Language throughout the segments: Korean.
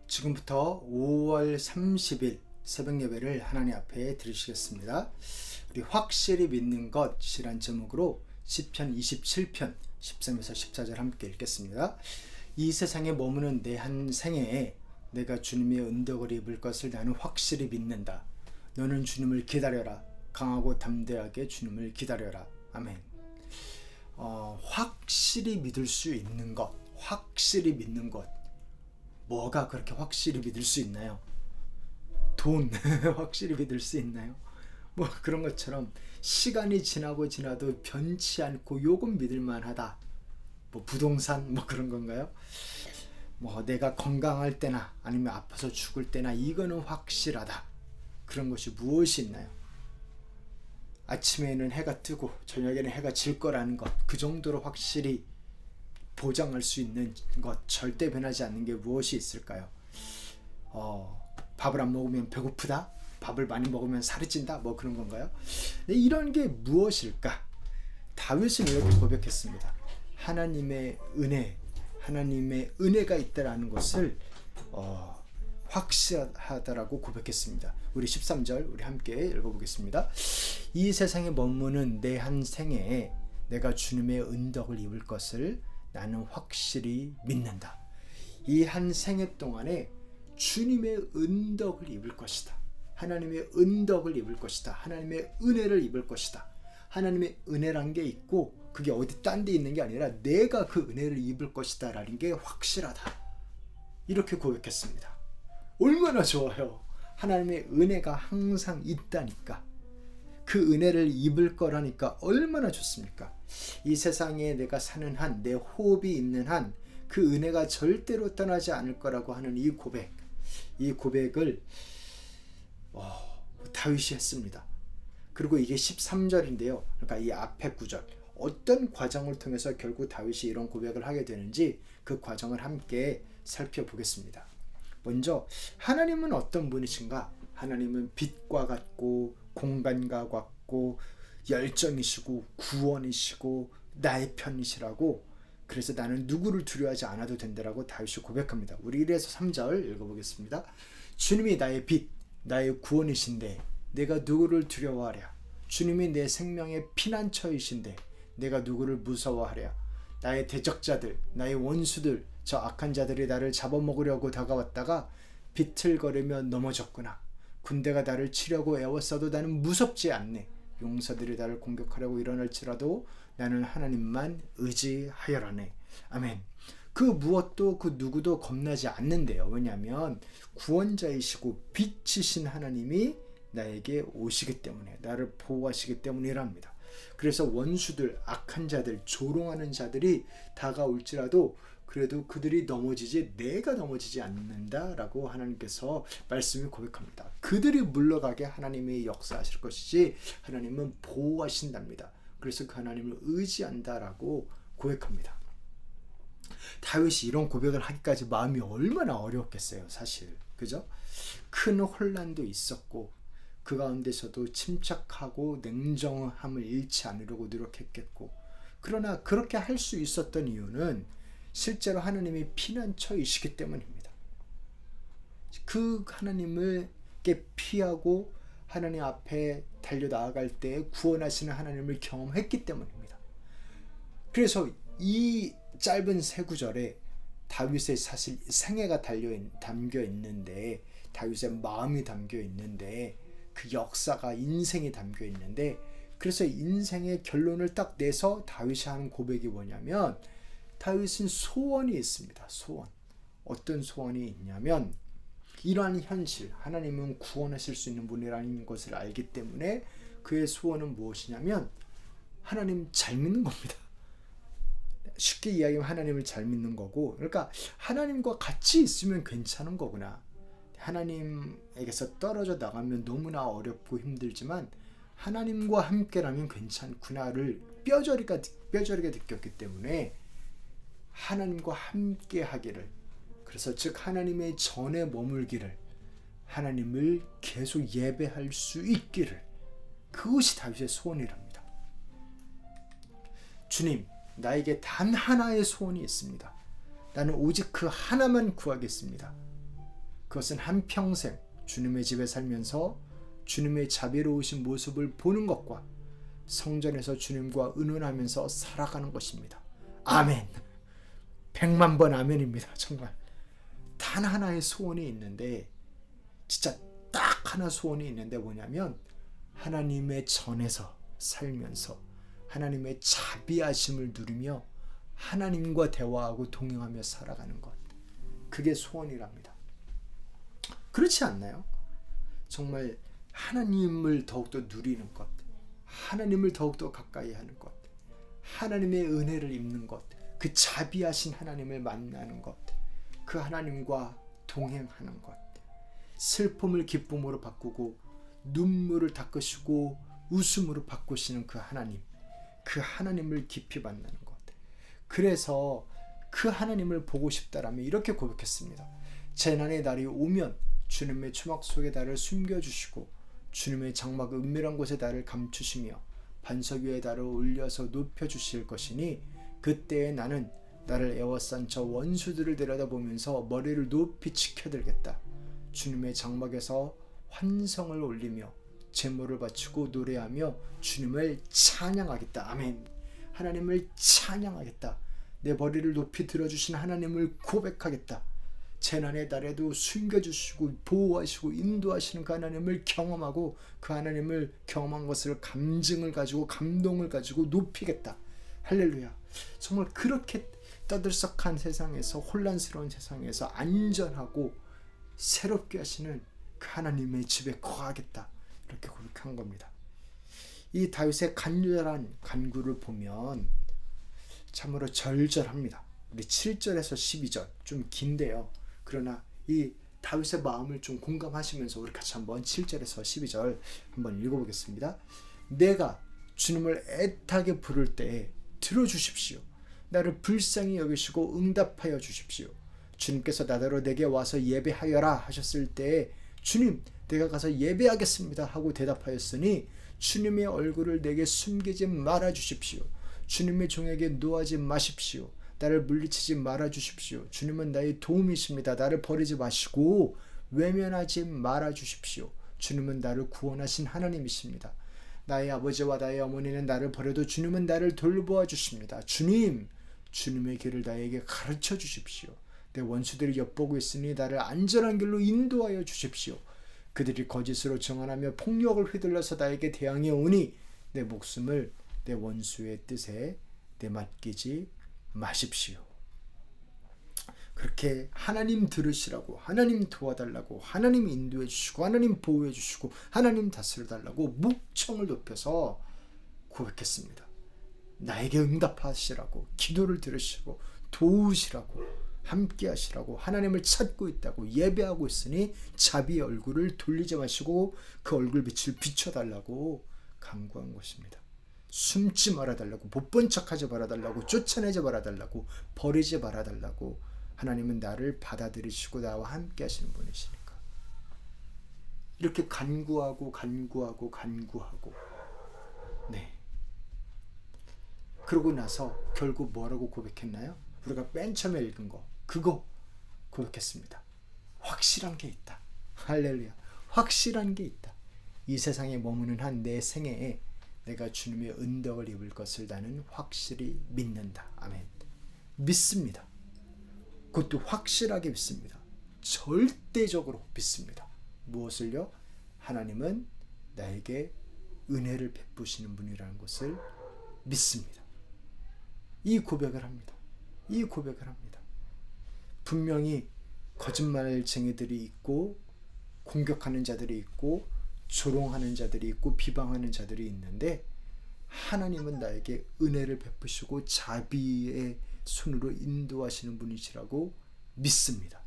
지금부터 5월 30일 새벽 예배를 하나님 앞에 드리시겠습니다. 우리 확실히 믿는 것이란 제목으로 시편 27편 13에서 14절 함께 읽겠습니다. 이 세상에 머무는 내 한 생애에 내가 주님의 은덕을 입을 것을 나는 확실히 믿는다. 너는 주님을 기다려라. 강하고 담대하게 주님을 기다려라. 아멘. 확실히 믿을 수 있는 것, 확실히 믿는 것. 뭐가 그렇게 확실히 믿을 수 있나요? 돈 확실히 믿을 수 있나요? 뭐 그런 것처럼 시간이 지나도 변치 않고 요건 믿을 만하다. 뭐 부동산 뭐 그런 건가요? 뭐 내가 건강할 때나 아니면 아파서 죽을 때나 이거는 확실하다. 그런 것이 무엇이 있나요? 아침에는 해가 뜨고 저녁에는 해가 질 거라는 것, 그 정도로 확실히 보장할 수 있는 것, 절대 변하지 않는 게 무엇이 있을까요? 밥을 안 먹으면 배고프다? 밥을 많이 먹으면 살이 찐다? 뭐 그런 건가요? 네, 이런 게 무엇일까? 다윗은 이렇게 고백했습니다. 하나님의 은혜가 있다라는 것을 확실하다라고 고백했습니다. 우리 13절 우리 함께 읽어보겠습니다. 이 세상에 머무는 내 한 생애에 내가 주님의 은덕을 입을 것을 나는 확실히 믿는다. 이 한 생애 동안에 주님의 은덕을 입을 것이다. 하나님의 은덕을 입을 것이다. 하나님의 은혜를 입을 것이다. 하나님의 은혜란 게 있고 그게 어디 딴 데 있는 게 아니라 내가 그 은혜를 입을 것이다 라는 게 확실하다. 이렇게 고백했습니다. 얼마나 좋아요. 하나님의 은혜가 항상 있다니까. 그 은혜를 입을 거라니까 얼마나 좋습니까? 이 세상에 내가 사는 한, 내 호흡이 있는 한, 그 은혜가 절대로 떠나지 않을 거라고 하는 이 고백을 다윗이 했습니다. 그리고 이게 13절인데요. 그러니까 이 앞에 구절, 어떤 과정을 통해서 결국 다윗이 이런 고백을 하게 되는지 그 과정을 함께 살펴보겠습니다. 먼저 하나님은 어떤 분이신가? 하나님은 빛과 같고 공간과 같고 열정이시고 구원이시고 나의 편이시라고, 그래서 나는 누구를 두려워하지 않아도 된다라고 다윗이 고백합니다. 우리 1에서 3절 읽어보겠습니다. 주님이 나의 빛, 나의 구원이신데 내가 누구를 두려워하랴. 주님이 내 생명의 피난처이신데 내가 누구를 무서워하랴. 나의 대적자들, 나의 원수들, 저 악한 자들이 나를 잡아먹으려고 다가왔다가 비틀거리며 넘어졌구나. 군대가 나를 치려고 애워싸도 나는 무섭지 않네. 용사들이 나를 공격하려고 일어날지라도 나는 하나님만 의지하여라네. 아멘. 그 무엇도 그 누구도 겁나지 않는데요. 왜냐하면 구원자이시고 빛이신 하나님이 나에게 오시기 때문에, 나를 보호하시기 때문이랍니다. 그래서 원수들, 악한 자들, 조롱하는 자들이 다가올지라도 그래도 그들이 넘어지지 내가 넘어지지 않는다라고 하나님께서 말씀을 고백합니다. 그들이 물러가게 하나님이 역사하실 것이지 하나님은 보호하신답니다. 그래서 그 하나님을 의지한다라고 고백합니다. 다윗이 이런 고백을 하기까지 마음이 얼마나 어려웠겠어요, 사실. 그죠? 큰 혼란도 있었고 그 가운데서도 침착하고 냉정함을 잃지 않으려고 노력했겠고, 그러나 그렇게 할 수 있었던 이유는 실제로 하나님이 피난처이시기 때문입니다. 그 하나님을 피하고 하나님 앞에 달려나아갈 때 구원하시는 하나님을 경험했기 때문입니다. 그래서 이 짧은 세 구절에 다윗의 사실 생애가 담겨 있는데, 다윗의 마음이 담겨 있는데, 그 역사가 인생이 담겨 있는데, 그래서 인생의 결론을 딱 내서 다윗이 하는 고백이 뭐냐면, 다윗은 소원이 있습니다. 소원. 어떤 소원이 있냐면 이러한 현실, 하나님은 구원하실 수 있는 분이라는 것을 알기 때문에 그의 소원은 무엇이냐면 하나님 잘 믿는 겁니다. 쉽게 이야기하면 하나님을 잘 믿는 거고, 그러니까 하나님과 같이 있으면 괜찮은 거구나. 하나님에게서 떨어져 나가면 너무나 어렵고 힘들지만 하나님과 함께라면 괜찮구나를 뼈저리게 느꼈기 때문에 하나님과 함께 하기를, 그래서 즉 하나님의 전에 머물기를, 하나님을 계속 예배할 수 있기를, 그것이 다윗의 소원이랍니다. 주님, 나에게 단 하나의 소원이 있습니다. 나는 오직 그 하나만 구하겠습니다. 그것은 한평생 주님의 집에 살면서 주님의 자비로우신 모습을 보는 것과 성전에서 주님과 의논하면서 살아가는 것입니다. 아멘. 100만 번 아멘입니다. 정말 단 하나의 소원이 있는데, 진짜 딱 하나 소원이 있는데 뭐냐면 하나님의 전에서 살면서 하나님의 자비하심을 누리며 하나님과 대화하고 동행하며 살아가는 것. 그게 소원이랍니다. 그렇지 않나요? 정말 하나님을 더욱더 누리는 것, 하나님을 더욱더 가까이 하는 것, 하나님의 은혜를 입는 것, 그 자비하신 하나님을 만나는 것, 그 하나님과 동행하는 것, 슬픔을 기쁨으로 바꾸고 눈물을 닦으시고 웃음으로 바꾸시는 그 하나님, 그 하나님을 깊이 만나는 것. 그래서 그 하나님을 보고 싶다라면 이렇게 고백했습니다. 재난의 날이 오면 주님의 추막 속에 나를 숨겨주시고 주님의 장막 은밀한 곳에 나를 감추시며 반석 위에 나를 올려서 높여주실 것이니 그때에 나는 나를 에워싼 저 원수들을 내려다보면서 머리를 높이 치켜들겠다. 주님의 장막에서 환성을 올리며 제물을 바치고 노래하며 주님을 찬양하겠다. 아멘. 하나님을 찬양하겠다. 내 머리를 높이 들어주신 하나님을 고백하겠다. 재난의 날에도 숨겨주시고 보호하시고 인도하시는 그 하나님을 경험하고 그 하나님을 경험한 것을 감증을 가지고 감동을 가지고 높이겠다. 할렐루야. 정말 그렇게 떠들썩한 세상에서, 혼란스러운 세상에서 안전하고 새롭게 하시는 그 하나님의 집에 거하겠다. 이렇게 고백한 겁니다. 이 다윗의 간절한 간구를 보면 참으로 절절합니다. 우리 7절에서 12절 좀 긴데요. 그러나 이 다윗의 마음을 좀 공감하시면서 우리 같이 한번 7절에서 12절 한번 읽어보겠습니다. 내가 주님을 애타게 부를 때에 들어주십시오. 나를 불쌍히 여기시고 응답하여 주십시오. 주님께서 나더러 내게 와서 예배하여라 하셨을 때에 주님, 내가 가서 예배하겠습니다 하고 대답하였으니 주님의 얼굴을 내게 숨기지 말아 주십시오. 주님의 종에게 노하지 마십시오. 나를 물리치지 말아 주십시오. 주님은 나의 도움이십니다. 나를 버리지 마시고 외면하지 말아 주십시오. 주님은 나를 구원하신 하나님이십니다. 나의 아버지와 나의 어머니는 나를 버려도 주님은 나를 돌보아 주십니다. 주님, 주님의 길을 나에게 가르쳐 주십시오. 내 원수들이 엿보고 있으니 나를 안전한 길로 인도하여 주십시오. 그들이 거짓으로 정언하며 폭력을 휘둘러서 나에게 대항해 오니 내 목숨을 내 원수의 뜻에 내맡기지 마십시오. 그렇게 하나님 들으시라고, 하나님 도와달라고, 하나님 인도해 주시고, 하나님 보호해 주시고, 하나님 다스려 달라고 목청을 높여서 고백했습니다. 나에게 응답하시라고, 기도를 들으시고 도우시라고, 함께 하시라고, 하나님을 찾고 있다고, 예배하고 있으니 자비의 얼굴을 돌리지 마시고 그 얼굴 빛을 비춰달라고 간구한 것입니다. 숨지 말아달라고, 못 본 척하지 말아달라고, 쫓아내지 말아달라고, 버리지 말아달라고. 하나님은 나를 받아들이시고 나와 함께 하시는 분이시니까. 이렇게 간구하고 네. 그러고 나서 결국 뭐라고 고백했나요? 우리가 맨 처음에 읽은 거, 그거 고백했습니다. 확실한 게 있다. 할렐루야. 확실한 게 있다. 이 세상에 머무는 한 내 생애에 내가 주님의 은덕을 입을 것을 나는 확실히 믿는다. 아멘. 믿습니다. 그것도 확실하게 믿습니다. 절대적으로 믿습니다. 무엇을요? 하나님은 나에게 은혜를 베푸시는 분이라는 것을 믿습니다. 이 고백을 합니다. 이 고백을 합니다. 분명히 거짓말쟁이들이 있고 공격하는 자들이 있고 조롱하는 자들이 있고 비방하는 자들이 있는데 하나님은 나에게 은혜를 베푸시고 자비의 손으로 인도하시는 분이시라고 믿습니다.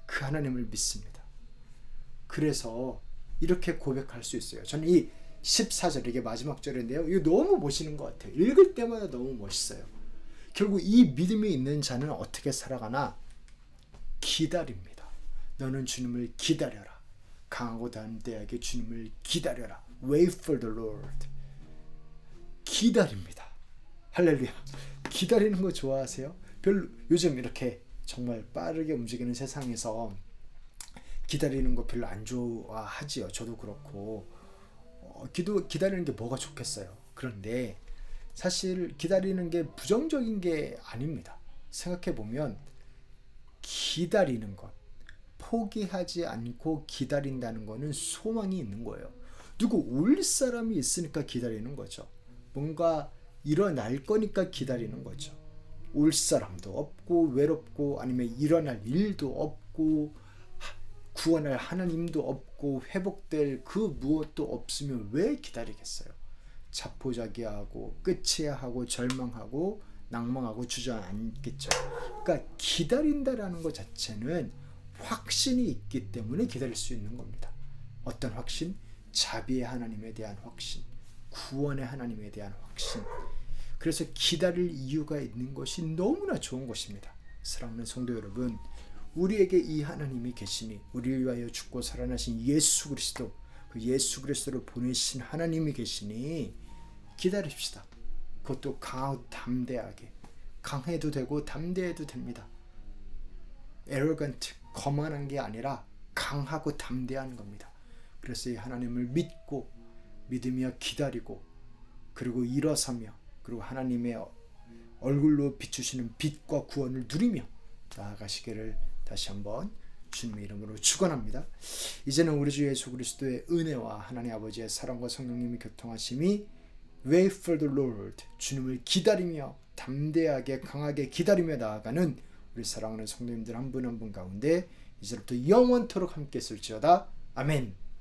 그 하나님을 믿습니다. 그래서 이렇게 고백할 수 있어요. 저는 이 14절, 이게 마지막 절인데요. 이거 너무 멋있는 것 같아요. 읽을 때마다 너무 멋있어요. 결국 이 믿음이 있는 자는 어떻게 살아가나? 기다립니다. 너는 주님을 기다려라. 강하고 담대하게 주님을 기다려라. Wait for the Lord. 기다립니다. 할렐루야. 기다리는 거 좋아하세요? 별로 요즘 이렇게 정말 빠르게 움직이는 세상에서 기다리는 거 별로 안 좋아하지요. 저도 그렇고. 기다리는 게 뭐가 좋겠어요. 그런데 사실 기다리는 게 부정적인 게 아닙니다. 생각해 보면 기다리는 것, 포기하지 않고 기다린다는 거는 소망이 있는 거예요. 누구 올 사람이 있으니까 기다리는 거죠. 뭔가 일어날 거니까 기다리는 거죠. 올 사람도 없고 외롭고 아니면 일어날 일도 없고 구원할 하나님도 없고 회복될 그 무엇도 없으면 왜 기다리겠어요? 자포자기하고 끝이야 하고 절망하고 낭망하고 주저앉겠죠. 그러니까 기다린다라는 것 자체는 확신이 있기 때문에 기다릴 수 있는 겁니다. 어떤 확신? 자비의 하나님에 대한 확신, 구원의 하나님에 대한 확신. 그래서 기다릴 이유가 있는 것이 너무나 좋은 것입니다. 사랑하는 성도 여러분, 우리에게 이 하나님이 계시니, 우리를 위하여 죽고 살아나신 예수 그리스도, 그 예수 그리스도를 보내신 하나님이 계시니 기다립시다. 그것도 강하고 담대하게. 강해도 되고 담대해도 됩니다. arrogant, 거만한 게 아니라 강하고 담대한 겁니다. 그래서 이 하나님을 믿고 믿으며 기다리고 그리고 일어서며 그리고 하나님의 얼굴로 비추시는 빛과 구원을 누리며 나아가시기를 다시 한번 주님의 이름으로 축원합니다. 이제는 우리 주 예수 그리스도의 은혜와 하나님 아버지의 사랑과 성령님의 교통하심이 Wait for the Lord, 주님을 기다리며 담대하게 강하게 기다리며 나아가는 우리 사랑하는 성도님들 한 분 한 분 가운데 이제부터 영원토록 함께 있을지어다. 아멘.